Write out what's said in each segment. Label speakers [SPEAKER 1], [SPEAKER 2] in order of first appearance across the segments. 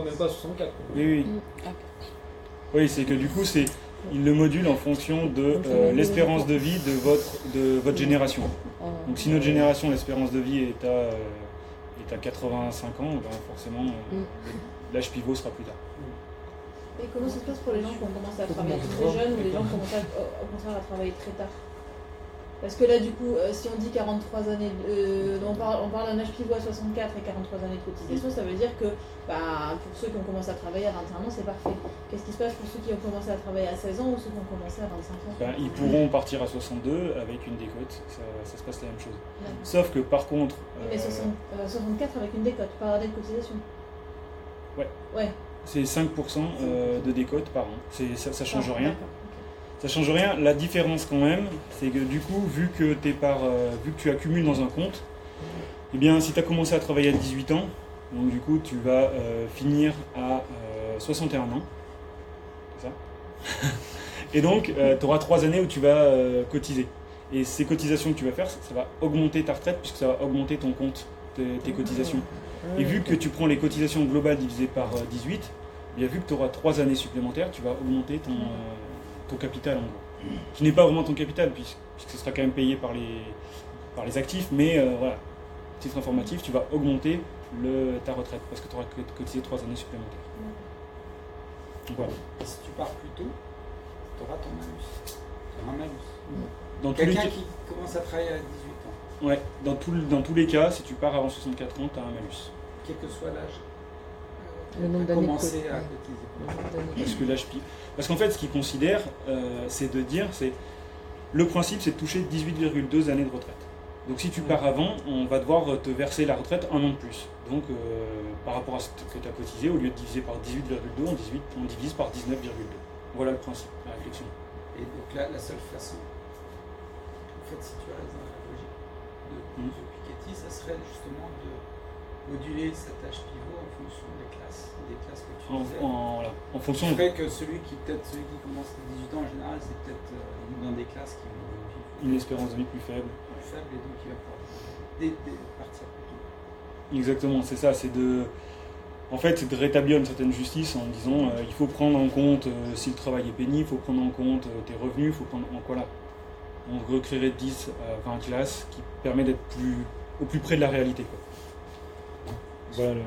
[SPEAKER 1] même pas à 64.
[SPEAKER 2] Oui. Oui, c'est que du coup, il le module en fonction de l'espérance de vie de votre génération. Donc si notre génération, l'espérance de vie est à 85 ans, ben forcément, l'âge pivot sera plus tard.
[SPEAKER 3] Et comment ça se passe pour les gens qui ont commencé à travailler très jeunes ou les gens qui ont commencé au contraire à travailler très tard? Parce que là, du coup, si on dit 43 années, on parle d'un âge pivot à 64 et 43 années de cotisation, ça veut dire que pour ceux qui ont commencé à travailler à 21 ans, c'est parfait. Qu'est-ce qui se passe pour ceux qui ont commencé à travailler à 16 ans ou ceux qui ont commencé à 25 ans?
[SPEAKER 2] Ils pourront partir à 62 avec une décote, ça se passe la même chose. Sauf que par contre...
[SPEAKER 3] Mais 64 avec une décote, par année de cotisation. Ouais. C'est
[SPEAKER 2] 5% de décote par an, ça change rien. Ça change rien. La différence quand même, c'est que du coup, vu que tu accumules dans un compte, eh bien, si tu as commencé à travailler à 18 ans, donc du coup, tu vas finir à 61 ans. C'est ça. Et donc, tu auras 3 années où tu vas cotiser. Et ces cotisations que tu vas faire, ça va augmenter ta retraite puisque ça va augmenter ton compte, tes cotisations. Et vu que tu prends les cotisations globales divisées par 18, eh bien, vu que tu auras 3 années supplémentaires, tu vas augmenter ton capital en gros. Qui n'est pas vraiment ton capital puisque ce sera quand même payé par les actifs, mais voilà, titre informatif, tu vas augmenter ta retraite parce que tu auras cotisé 3 années supplémentaires. Donc, voilà.
[SPEAKER 4] Et si tu pars plus tôt, tu auras ton malus. Tu auras un malus.
[SPEAKER 2] Dans
[SPEAKER 4] quelqu'un qui commence à travailler à 18 ans.
[SPEAKER 2] Ouais, dans tous les cas, si tu pars avant 64 ans, tu as un malus.
[SPEAKER 4] Quel que soit l'âge.
[SPEAKER 3] Le nombre d'années
[SPEAKER 4] commencer à cotiser.
[SPEAKER 2] Parce que l'âge pique. Parce qu'en fait, ce qu'ils considèrent, c'est de dire, le principe, c'est de toucher 18,2 années de retraite. Donc si tu pars avant, on va devoir te verser la retraite un an de plus. Donc par rapport à ce que tu as cotisé, au lieu de diviser par 18,2, on divise par 19,2. Voilà le principe, la réflexion.
[SPEAKER 4] Et donc là, la seule façon, en fait, si tu restes dans la logique de Piketty, ça serait justement de moduler cet âge pivot en fonction des classes que tu faisais.
[SPEAKER 2] En fonction
[SPEAKER 4] de... que celui qui commence à 18 ans en général, c'est peut-être dans des classes qui ont
[SPEAKER 2] une espérance de vie plus faible.
[SPEAKER 4] Et donc il va pouvoir partir plus tôt.
[SPEAKER 2] Exactement, c'est ça, c'est de rétablir une certaine justice en disant il faut prendre en compte si le travail est pénible, il faut prendre en compte tes revenus, il faut prendre en quoi là. On recréerait 10 à 20 classes qui permet d'être au plus près de la réalité, quoi. Voilà.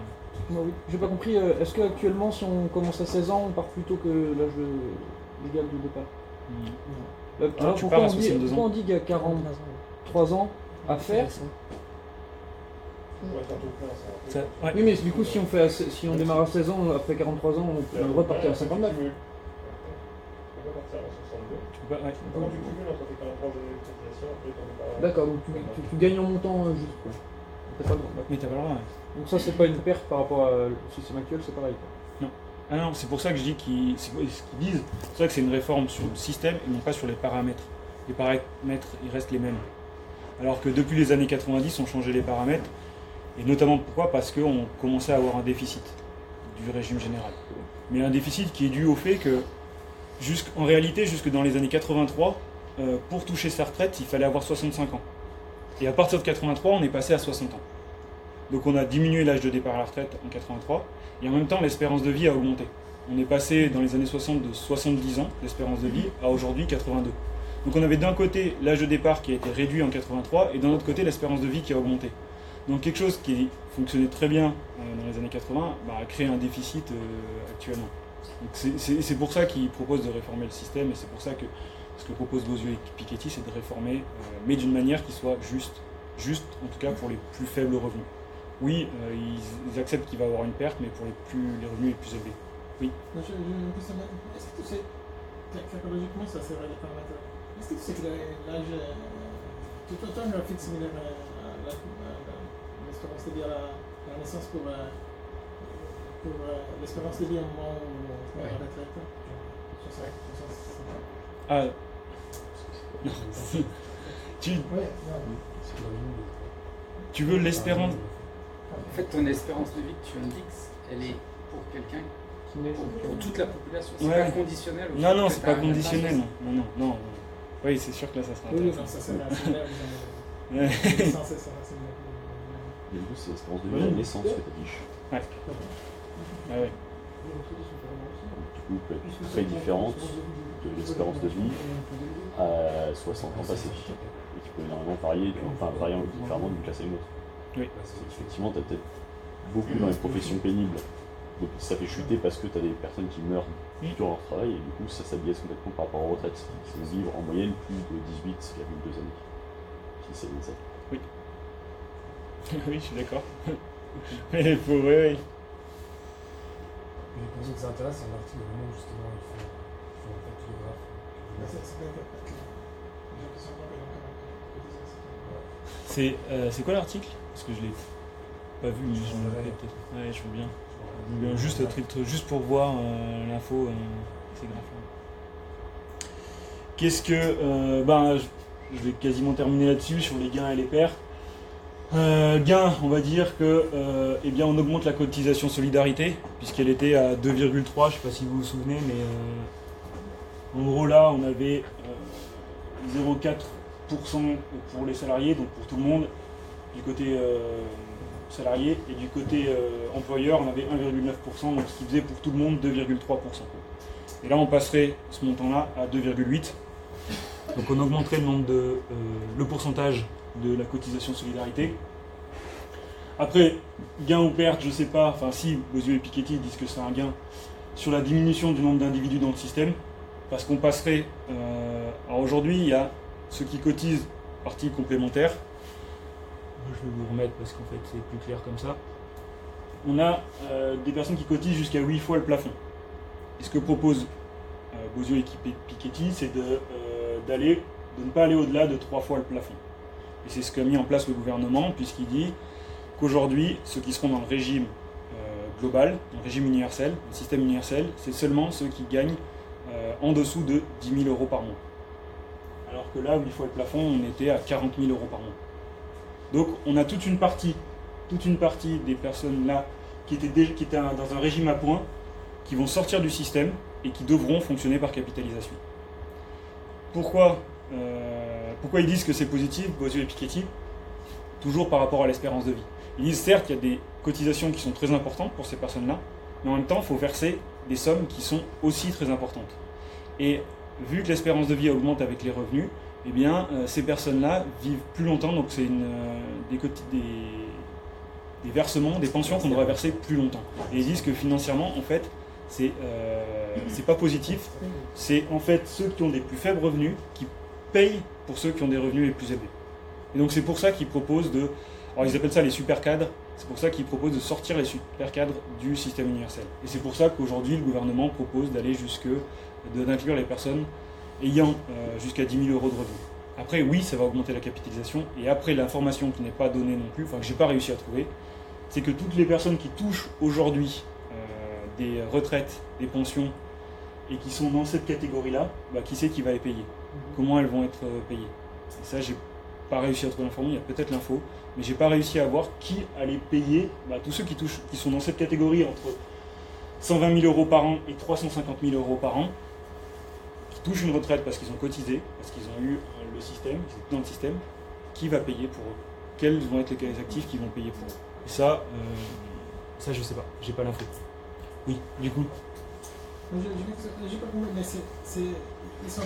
[SPEAKER 1] Oui. J'ai pas compris, est-ce qu'actuellement si on commence à 16 ans, on part plus tôt que l'âge légal de départ? Alors pourquoi on dit qu'il y a 43 ans à faire? Oui, mais du coup, si on démarre à 16 ans, après 43 ans, on a le droit de partir à 59.
[SPEAKER 5] Tu peux partir à 62.
[SPEAKER 2] Ouais.
[SPEAKER 5] Donc tu cumules entre tes 43 années de cotisation et ton départ.
[SPEAKER 1] D'accord, donc tu gagnes en montant juste. T'as pas le droit.
[SPEAKER 2] Mais t'as pas le droit.
[SPEAKER 1] Donc ça, c'est pas une perte par rapport au système actuel, c'est pareil.
[SPEAKER 2] Non. Ah non, c'est pour ça que je dis ce qu'ils disent. C'est vrai que c'est une réforme sur le système et non pas sur les paramètres. Les paramètres, ils restent les mêmes. Alors que depuis les années 90, on changeait les paramètres. Et notamment pourquoi? Parce qu'on commençait à avoir un déficit du régime général. Mais un déficit qui est dû au fait que, en réalité, jusque dans les années 83, pour toucher sa retraite, il fallait avoir 65 ans. Et à partir de 83, on est passé à 60 ans. Donc on a diminué l'âge de départ à la retraite en 83, et en même temps, l'espérance de vie a augmenté. On est passé dans les années 60 de 70 ans, l'espérance de vie, à aujourd'hui 82. Donc on avait d'un côté l'âge de départ qui a été réduit en 83, et d'un autre côté l'espérance de vie qui a augmenté. Donc quelque chose qui fonctionnait très bien dans les années 80 a créé un déficit actuellement. C'est pour ça qu'ils proposent de réformer le système, et c'est pour ça que ce que propose Bozio et Piketty, c'est de réformer, mais d'une manière qui soit juste, en tout cas pour les plus faibles revenus. Oui, ils acceptent qu'il va y avoir une perte, mais pour les revenus les plus élevés. Oui.
[SPEAKER 6] J'ai une question. Est-ce que tu sais, psychologiquement, ça serait les paramètres? Est-ce que tu sais que l'âge, tout le temps, un graphique similaire à l'espérance de vie à la naissance pour l'espérance de vie au moment où on est à la retraite?
[SPEAKER 2] Ah, non. Tu veux l'espérance?
[SPEAKER 4] En fait, ton espérance de vie que tu indiques, elle est pour quelqu'un, pour toute la population. C'est pas conditionnel.
[SPEAKER 2] Non, c'est pas conditionnel. Non. Oui, c'est sûr que là, ça sera intéressant.
[SPEAKER 6] Oui, ça serait similaire.
[SPEAKER 2] Ouais.
[SPEAKER 7] Mais du coup, c'est l'espérance de vie à la naissance que t'affiches.
[SPEAKER 2] Ouais. Ah ouais.
[SPEAKER 7] Du coup, peut être très différente de l'espérance de vie à 60 ans passés. Et qui peut énormément varier, varier différemment d'une classe à une autre.
[SPEAKER 2] Oui.
[SPEAKER 7] Effectivement, tu as peut-être beaucoup dans les professions pénibles. Donc ça fait chuter parce que tu as des personnes qui meurent durant leur travail et du coup ça s'abiaise complètement par rapport aux retraites. Qui vont vivre en moyenne plus de 18,2 années. Si c'est bien ça.
[SPEAKER 2] Oui. Oui, je suis d'accord. Mais pour oui.
[SPEAKER 5] Mais pour ceux que ça intéresse, c'est un article vraiment justement, il faut en fait tous les graphes.
[SPEAKER 2] C'est quoi l'article? Parce que je l'ai pas vu, mais je me l'ai peut-être. Ouais, je veux bien. Juste pour voir l'info, c'est grave. Qu'est-ce que. Je vais quasiment terminer là-dessus, sur les gains et les pertes. Gains, on va dire que on augmente la cotisation solidarité, puisqu'elle était à 2,3, je ne sais pas si vous vous souvenez, mais en gros là on avait 0,4% pour les salariés, donc pour tout le monde, du côté salarié, et du côté employeur on avait 1,9%, donc ce qui faisait pour tout le monde 2,3%. Et là on passerait ce montant-là à 2,8%. Donc on augmenterait le pourcentage de la cotisation solidarité. Après, gain ou perte, je sais pas, enfin si, Bozio et Piketty disent que c'est un gain sur la diminution du nombre d'individus dans le système, parce qu'on passerait, alors aujourd'hui il y a ceux qui cotisent partie complémentaire, je vais vous remettre parce qu'en fait c'est plus clair comme ça, on a des personnes qui cotisent jusqu'à 8 fois le plafond. Et ce que propose Bozio et Piketty, c'est de ne pas aller au-delà de 3 fois le plafond. Et c'est ce qu'a mis en place le gouvernement, puisqu'il dit qu'aujourd'hui, ceux qui seront dans le régime global, dans le régime universel, le système universel, c'est seulement ceux qui gagnent en dessous de 10 000 € par mois. Alors que là, 8 fois le plafond, on était à 40 000 € par mois. Donc on a toute une partie des personnes là qui étaient dans un régime à points, qui vont sortir du système et qui devront fonctionner par capitalisation. Pourquoi ils disent que c'est positif, Bozio et Piketty? Toujours par rapport à l'espérance de vie. Ils disent certes qu'il y a des cotisations qui sont très importantes pour ces personnes-là, mais en même temps il faut verser des sommes qui sont aussi très importantes. Et vu que l'espérance de vie augmente avec les revenus, eh bien ces personnes-là vivent plus longtemps, donc c'est des versements, des pensions qu'on devra verser plus longtemps. Et ils disent que financièrement, en fait, c'est pas positif. C'est en fait ceux qui ont des plus faibles revenus qui payent pour ceux qui ont des revenus les plus élevés. Et donc c'est pour ça qu'ils proposent de... Alors ils appellent ça les super cadres, c'est pour ça qu'ils proposent de sortir les super cadres du système universel. Et c'est pour ça qu'aujourd'hui le gouvernement propose d'aller d'inclure les personnes ayant jusqu'à 10 000 € de revenus. Après oui, ça va augmenter la capitalisation, et après l'information qui n'est pas donnée non plus, enfin que j'ai pas réussi à trouver, c'est que toutes les personnes qui touchent aujourd'hui des retraites, des pensions, et qui sont dans cette catégorie-là, qui c'est qui va les payer? Comment elles vont être payées? Et ça, j'ai pas réussi à trouver l'information, il y a peut-être l'info, mais j'ai pas réussi à voir qui allait payer tous ceux qui sont dans cette catégorie entre 120 000 € par an et 350 000 € par an, qui touchent une retraite parce qu'ils ont cotisé, parce qu'ils ont eu le système, ils étaient dans le système, qui va payer pour eux? Quels vont être les actifs qui vont payer pour eux? Et ça je sais pas, j'ai pas l'info. Oui, du coup.
[SPEAKER 6] J'ai pas compris, mais ils sont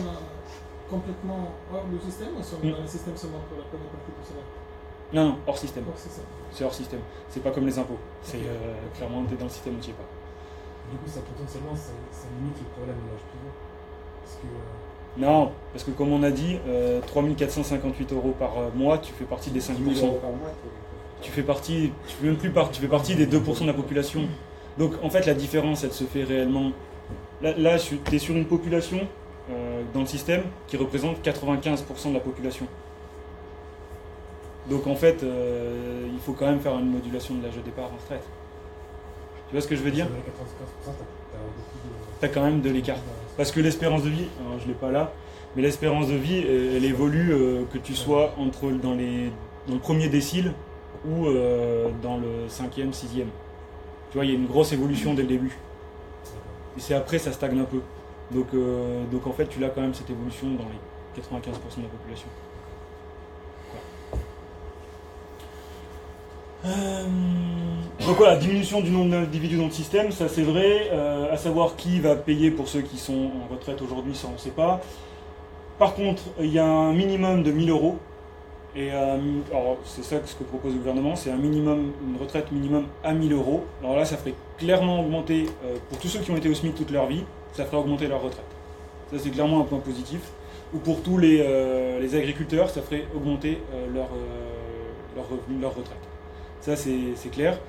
[SPEAKER 6] complètement hors du système ou ils sont dans le système seulement pour la première partie du salaire?
[SPEAKER 2] Non, hors système.
[SPEAKER 6] Hors système.
[SPEAKER 2] C'est hors système. C'est pas comme les impôts. C'est clairement, t'es dans le système, tu n'y es pas.
[SPEAKER 5] Du coup, ça potentiellement, ça limite le problème de l'âge pivot. Parce que.
[SPEAKER 2] Non, parce que comme on a dit, 3 458 € par mois, tu fais partie des 5%.
[SPEAKER 5] Par mois,
[SPEAKER 2] tu fais partie des 2% de la population. Donc en fait, la différence, elle se fait réellement. Là tu es sur une population dans le système qui représente 95% de la population. Donc en fait, il faut quand même faire une modulation de l'âge de départ en retraite. Tu vois ce que je veux dire? T'as quand même de l'écart. Parce que l'espérance de vie, alors je l'ai pas là, mais l'espérance de vie, elle évolue que tu sois dans le premier décile ou dans le 5e, 6e. Tu vois, il y a une grosse évolution dès le début. Et c'est après, ça stagne un peu. Donc en fait, tu as quand même cette évolution dans les 95% de la population. Donc voilà, diminution du nombre d'individus dans le système, ça c'est vrai. À savoir qui va payer pour ceux qui sont en retraite aujourd'hui, ça on ne sait pas. Par contre, il y a un minimum de 1000 euros. Et alors c'est ça ce que propose le gouvernement, c'est une retraite minimum à 1000 euros. Alors là, ça ferait clairement augmenter, pour tous ceux qui ont été au SMIC toute leur vie, ça ferait augmenter leur retraite. Ça c'est clairement un point positif. Ou pour tous les agriculteurs, ça ferait augmenter leur revenu, leur retraite. Ça c'est clair.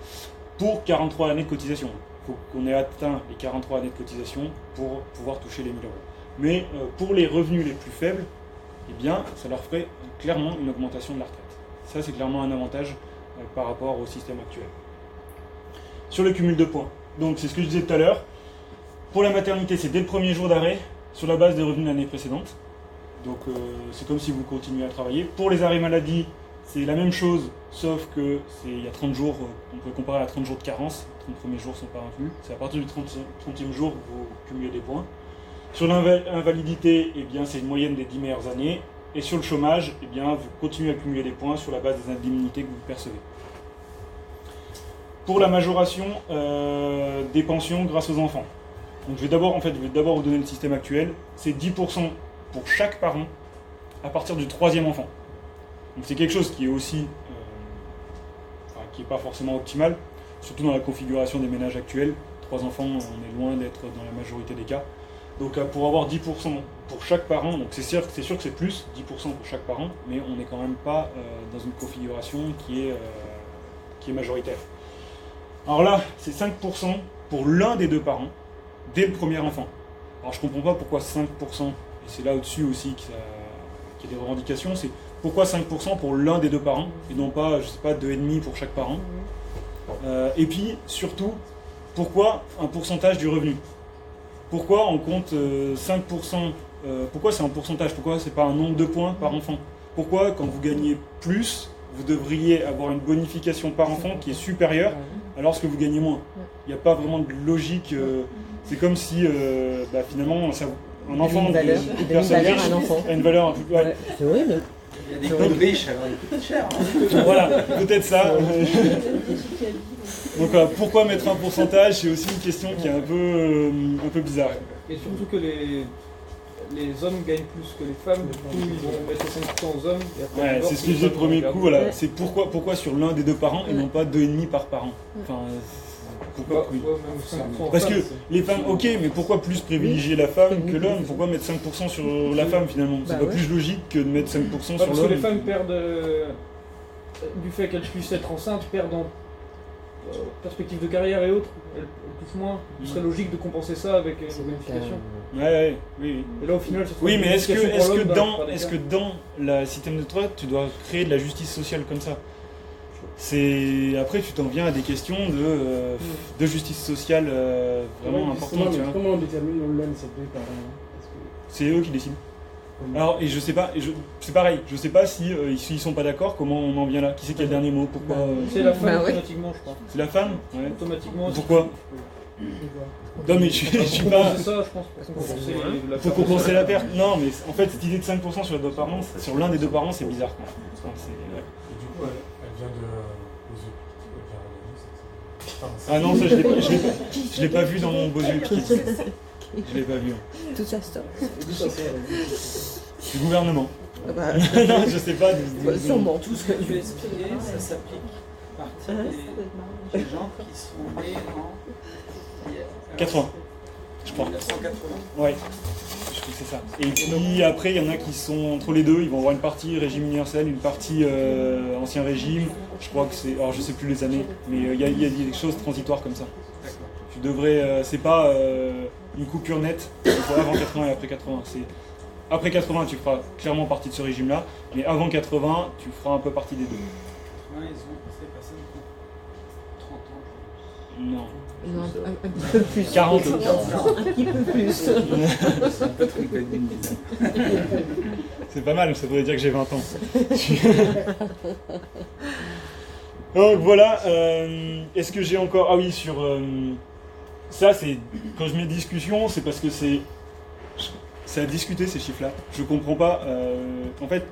[SPEAKER 2] Pour 43 années de cotisation. Il faut qu'on ait atteint les 43 années de cotisation pour pouvoir toucher les 1000 euros. Mais pour les revenus les plus faibles, eh bien, ça leur ferait clairement une augmentation de la retraite. Ça, c'est clairement un avantage par rapport au système actuel. Sur le cumul de points, donc c'est ce que je disais tout à l'heure. Pour la maternité, c'est dès le premier jour d'arrêt, sur la base des revenus de l'année précédente. Donc c'est comme si vous continuez à travailler. Pour les arrêts maladie, c'est la même chose, sauf que il y a 30 jours, on peut comparer à 30 jours de carence. Les 30 premiers jours ne sont pas inclus. C'est à partir du 30e jour que vous cumulez des points. Sur l'invalidité, eh bien, c'est une moyenne des 10 meilleures années. Et sur le chômage, eh bien, vous continuez à cumuler des points sur la base des indemnités que vous percevez. Pour la majoration des pensions grâce aux enfants. Donc, je vais d'abord vous donner le système actuel. C'est 10% pour chaque parent à partir du 3e enfant. Donc c'est quelque chose qui est aussi, qui n'est pas forcément optimal, surtout dans la configuration des ménages actuels. 3 enfants, on est loin d'être dans la majorité des cas. Donc pour avoir 10% pour chaque parent, donc c'est sûr que c'est plus, 10% pour chaque parent, mais on n'est quand même pas dans une configuration qui est majoritaire. Alors là, c'est 5% pour l'un des deux parents, dès le premier enfant. Alors je ne comprends pas pourquoi 5%, et c'est là au-dessus aussi qu'il y a des revendications, c'est pourquoi 5% pour l'un des deux parents, et non pas, je sais pas, 2,5% pour chaque parent. Et puis, surtout, pourquoi un pourcentage du revenu ? Pourquoi on compte 5%, pourquoi c'est un pourcentage ? Pourquoi c'est pas un nombre de points par enfant ? Pourquoi, quand vous gagnez plus, vous devriez avoir une bonification par enfant qui est supérieure alors que vous gagnez moins ? Il n'y a pas vraiment de logique. C'est comme si, finalement, un enfant
[SPEAKER 8] une valeur à un enfant.
[SPEAKER 2] A une valeur un peu plus...
[SPEAKER 8] Ouais. C'est horrible.
[SPEAKER 4] Il y a des codes riches, alors il coûte cher.
[SPEAKER 2] Voilà, peut-être ça. Donc pourquoi mettre un pourcentage ? C'est aussi une question qui est un peu bizarre.
[SPEAKER 1] Et surtout que les hommes gagnent plus que les femmes, du coup ils vont mettre 5% aux hommes. Et après,
[SPEAKER 2] Ouais, c'est ce que je disais le premier coup, voilà. C'est pourquoi sur l'un des deux parents et non pas 2,5 par parent. Enfin, pourquoi oui. Parce que les femmes, ok, mais pourquoi plus privilégier la femme que l'homme ? Pourquoi mettre 5% sur la femme finalement ? C'est pas plus logique que de mettre 5% sur l'homme.
[SPEAKER 1] Parce que les femmes perdent, du fait qu'elles puissent être enceintes, perdent en perspective de carrière et autres. Elles touchent moins. Ce serait logique de compenser ça avec une bonification.
[SPEAKER 2] Oui.
[SPEAKER 1] Et là au final, ça
[SPEAKER 2] oui, mais est-ce que dans le système de retraite, tu dois créer de la justice sociale comme ça ? Après tu t'en viens à des questions de justice sociale vraiment importantes.
[SPEAKER 5] Comment on détermine l'ANCP par
[SPEAKER 2] C'est eux qui décident. Alors, et je sais pas, c'est pareil, je sais pas si ils sont pas d'accord, comment on en vient là. Qui c'est qui a le dernier mot ? Pourquoi
[SPEAKER 1] C'est la femme automatiquement, je crois.
[SPEAKER 2] C'est la femme ? Ouais.
[SPEAKER 1] Automatiquement.
[SPEAKER 2] Pourquoi ? Non mais je suis pas...
[SPEAKER 1] ça, je pense.
[SPEAKER 2] Faut compenser la perte. Non mais en fait cette idée de 5% sur les deux parents, sur l'un des deux parents, c'est bizarre. Enfin,
[SPEAKER 5] Et du coup, elle vient de...
[SPEAKER 2] Ah non, ça je l'ai pas vu dans mon beau yeux. Je l'ai pas vu.
[SPEAKER 8] Tout ça stop.
[SPEAKER 2] Du gouvernement. Non, je sais pas.
[SPEAKER 8] Sûrement.
[SPEAKER 4] Tout ce que tu as expliqué, ça s'applique à partir des gens qui sont nés en
[SPEAKER 2] 80, je crois.
[SPEAKER 4] 1980.
[SPEAKER 2] Ouais, je crois que c'est ça. Et puis après, il y en a qui sont entre les deux. Ils vont avoir une partie régime universel, une partie ancien régime. Je crois que c'est. Alors je sais plus les années, mais il y a des choses transitoires comme ça. Tu devrais. C'est pas une coupure nette avant 80 et après 80. C'est après 80, tu feras clairement partie de ce régime-là, mais avant 80, tu feras un peu partie des deux.
[SPEAKER 4] 80, c'est personnes qui ont 30 ans.
[SPEAKER 2] Non.
[SPEAKER 8] Non, un petit peu plus.
[SPEAKER 2] 40.
[SPEAKER 8] Un petit peu plus.
[SPEAKER 4] C'est un peu trompé d'une dizaine.
[SPEAKER 2] C'est pas mal, ça voudrait dire que j'ai 20 ans. Donc voilà, est-ce que j'ai encore... Ah oui, sur... ça, c'est... Quand je mets discussion, c'est parce que c'est à discuter ces chiffres-là. Je comprends pas... en fait,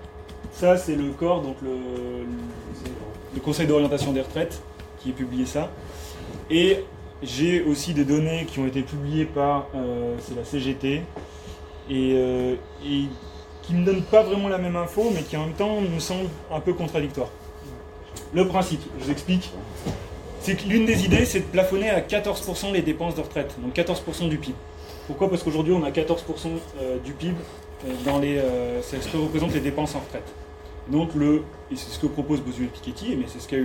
[SPEAKER 2] ça, c'est le corps, donc le Conseil d'orientation des retraites, qui ait publié ça. Et j'ai aussi des données qui ont été publiées par c'est la CGT et qui ne me donnent pas vraiment la même info, mais qui en même temps me semblent un peu contradictoires. Le principe, je vous explique, c'est que l'une des idées, c'est de plafonner à 14% les dépenses de retraite, donc 14% du PIB. Pourquoi ? Parce qu'aujourd'hui, on a 14% du PIB c'est ce que représentent les dépenses en retraite. Donc, et c'est ce que propose Bozio et Piketty, mais c'est ce qu'a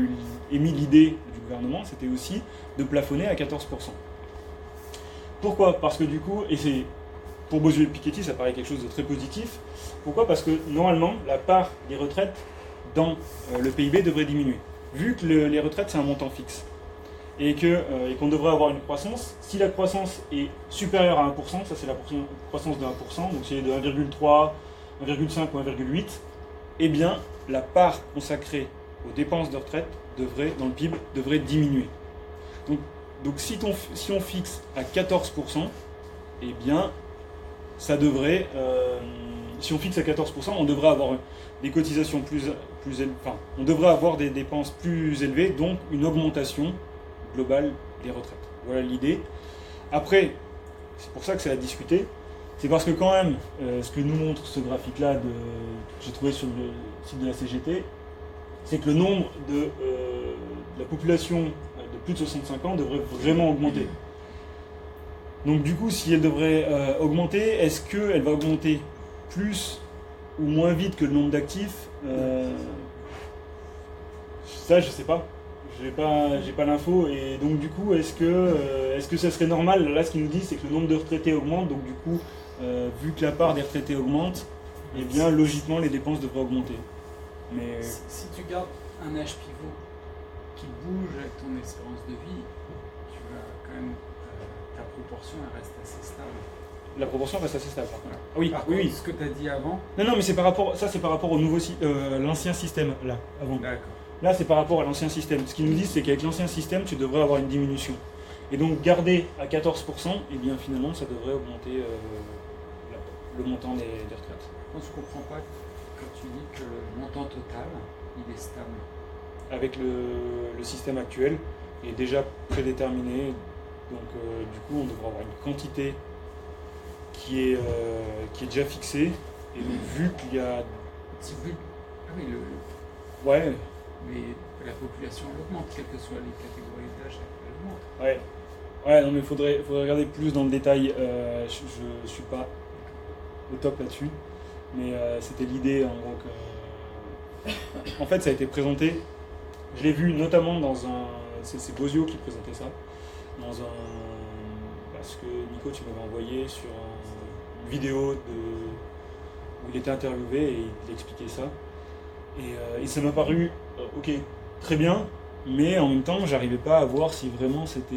[SPEAKER 2] émis l'idée du gouvernement, c'était aussi de plafonner à 14%. Pourquoi ? Parce que du coup, et c'est pour Bozio et Piketty, ça paraît quelque chose de très positif. Pourquoi ? Parce que normalement, la part des retraites dans le PIB devrait diminuer. Vu que les retraites, c'est un montant fixe. Et qu'on devrait avoir une croissance, si la croissance est supérieure à 1%, ça c'est la croissance de 1%, donc si elle est de 1,3, 1,5 ou 1,8, eh bien la part consacrée aux dépenses de retraite dans le PIB devrait diminuer. Donc si on fixe à 14%, eh bien ça devrait, si on fixe à 14%, on devrait avoir des cotisations plus élevées, enfin on devrait avoir des dépenses plus élevées, donc une augmentation globale des retraites. Voilà l'idée. Après, c'est pour ça que c'est à discuter. C'est parce que quand même, ce que nous montre ce graphique-là que j'ai trouvé sur le site de la CGT, c'est que le nombre de la population de plus de 65 ans devrait vraiment augmenter. Donc du coup, si elle devrait augmenter, est-ce qu'elle va augmenter plus ou moins vite que le nombre d'actifs ? Ça, je sais pas. J'ai pas l'info, et donc du coup, est-ce que ça serait normal ? Là, ce qu'il nous dit, c'est que le nombre de retraités augmente, donc du coup, vu que la part des retraités augmente, eh bien, logiquement, les dépenses devraient augmenter. Mais
[SPEAKER 4] si tu gardes un âge pivot qui bouge avec ton espérance de vie, tu vas quand même, ta proportion, elle reste assez stable.
[SPEAKER 2] La proportion reste assez stable.
[SPEAKER 4] Voilà.
[SPEAKER 2] Oui,
[SPEAKER 4] par
[SPEAKER 2] oui.
[SPEAKER 4] contre, ce que tu as dit avant...
[SPEAKER 2] Non, mais c'est par rapport au nouveau, l'ancien système, là, avant.
[SPEAKER 4] D'accord.
[SPEAKER 2] Là, c'est par rapport à l'ancien système. Ce qu'ils nous disent, c'est qu'avec l'ancien système, tu devrais avoir une diminution. Et donc, garder à 14%, eh bien, finalement, ça devrait augmenter le montant des retraites.
[SPEAKER 4] Je ne comprends pas quand tu dis que le montant total, il est stable.
[SPEAKER 2] Avec le système actuel, il est déjà prédéterminé. Donc, du coup, on devrait avoir une quantité qui est déjà fixée. Et donc, vu qu'il y a...
[SPEAKER 4] Ah oui,
[SPEAKER 2] Ouais.
[SPEAKER 4] Mais la population elle augmente, quelles que soient les catégories d'âge, elle augmente.
[SPEAKER 2] Ouais, non mais il faudrait regarder plus dans le détail. Je suis pas au top là-dessus, mais c'était l'idée en gros que... En fait, ça a été présenté, je l'ai vu notamment dans un... C'est Bozio qui présentait ça, dans un... Parce que Nico, tu m'avais envoyé sur une vidéo où il était interviewé et il expliquait ça. Et ça m'a paru, ok, très bien, mais en même temps, j'arrivais pas à voir si vraiment c'était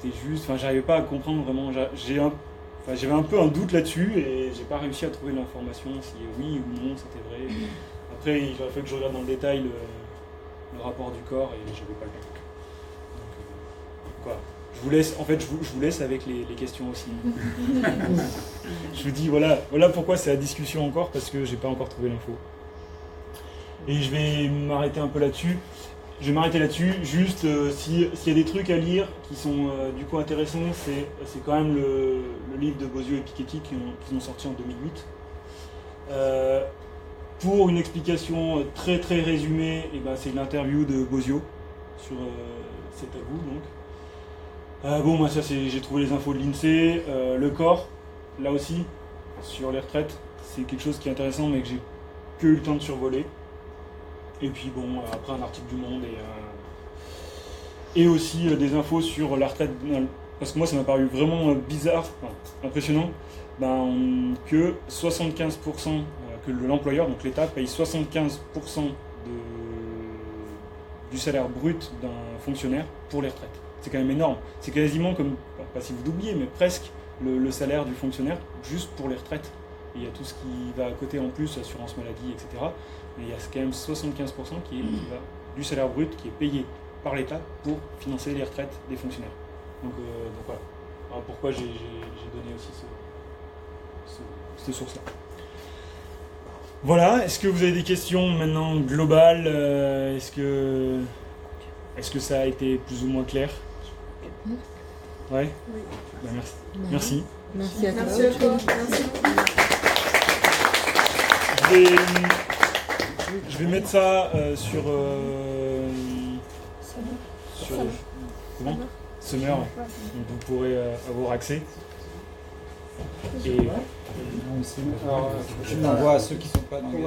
[SPEAKER 2] juste, enfin, j'arrivais pas à comprendre vraiment, j'avais un peu un doute là-dessus et j'ai pas réussi à trouver l'information si oui ou non c'était vrai. Après, il aurait fallu que je regarde dans le détail le rapport du corps et j'avais pas le temps. Donc, quoi. Je vous laisse avec les questions aussi. Je vous dis, voilà pourquoi c'est à discussion encore, parce que j'ai pas encore trouvé l'info. Et je vais m'arrêter un peu là-dessus. Je vais m'arrêter là-dessus. Juste, s'il y a des trucs à lire qui sont du coup intéressants, c'est quand même le livre de Bozio et Piketty qu'ils ont sorti en 2008. Pour une explication très très résumée, c'est l'interview de Bozio sur C'est à vous donc. Moi ça j'ai trouvé les infos de l'INSEE, le corps, là aussi, sur les retraites, c'est quelque chose qui est intéressant mais que j'ai que eu le temps de survoler. Et puis après un article du Monde et aussi des infos sur la retraite, parce que moi ça m'a paru vraiment bizarre, impressionnant, que 75%, que l'employeur, donc l'État, paye 75% du salaire brut d'un fonctionnaire pour les retraites. C'est quand même énorme. C'est quasiment comme, pas si vous doubliez, mais presque le salaire du fonctionnaire juste pour les retraites. Et il y a tout ce qui va à côté en plus, assurance maladie, etc. Mais il y a quand même 75% qui va du salaire brut qui est payé par l'État pour financer les retraites des fonctionnaires. Donc voilà. Alors pourquoi j'ai donné aussi cette source-là. Voilà, est-ce que vous avez des questions maintenant globales ? Est-ce que... Est-ce que ça a été plus ou moins clair? Ouais.
[SPEAKER 8] Oui.
[SPEAKER 2] Bah, merci.
[SPEAKER 8] Merci à toi.
[SPEAKER 3] Merci à toi. Merci.
[SPEAKER 2] Je vais mettre ça sur comment Summer, donc vous pourrez avoir accès. Et
[SPEAKER 4] Tu l'envoies à ceux qui sont pas dans le